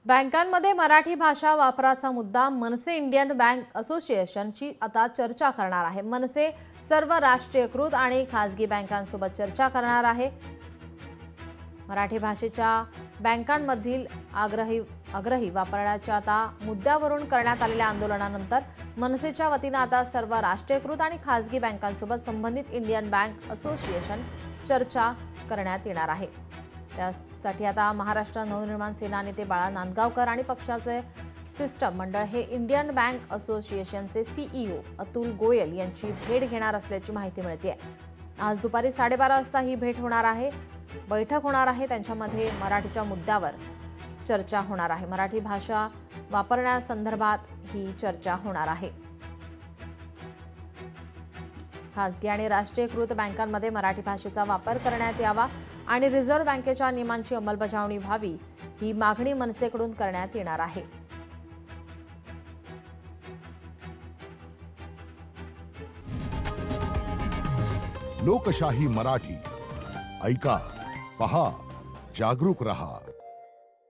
बँकांमध्ये मराठी भाषा वापराचा मुद्दा मनसे इंडियन बँक असोसिएशनची आता चर्चा करणार आहे। मनसे सर्व राष्ट्रीयकृत आणि खासगी बँकांसोबत चर्चा करणार आहे। मराठी भाषेच्या बँकांमधील आग्रही वापरण्याच्या आता मुद्द्यावरून करण्यात आलेल्या आंदोलनानंतर मनसेच्या वतीने आता सर्व राष्ट्रीयकृत आणि खासगी बँकांसोबत संबंधित इंडियन बँक असोसिएशन चर्चा करण्यात येणार आहे। त्यासाठी आता महाराष्ट्र नवनिर्माण सेना नेते बाळा नांदगावकर आणि पक्षाचे सिस्टम मंडळ हे इंडियन बँक असोसिएशनचे सीईओ अतुल गोयल यांची भेट घेणार असल्याची माहिती मिळते आहे। आज दुपारी 12:30 वाजता ही भेट होणार आहे, बैठक होणार आहे। त्यांच्यामध्ये मराठीच्या मुद्द्यावर चर्चा होणार आहे। मराठी भाषा वापरण्यासंदर्भात ही चर्चा होणार आहे। खासगी आणि राष्ट्रीयकृत बँकांमध्ये मराठी भाषेचा वापर करण्यात यावा आणि रिझर्व्ह बँकेच्या नियमांची अंमलबजावणी व्हावी ही मागणी मनसेकडून करण्यात येणार आहे। लोकशाही मराठी ऐका, पहा, जागरूक रहा।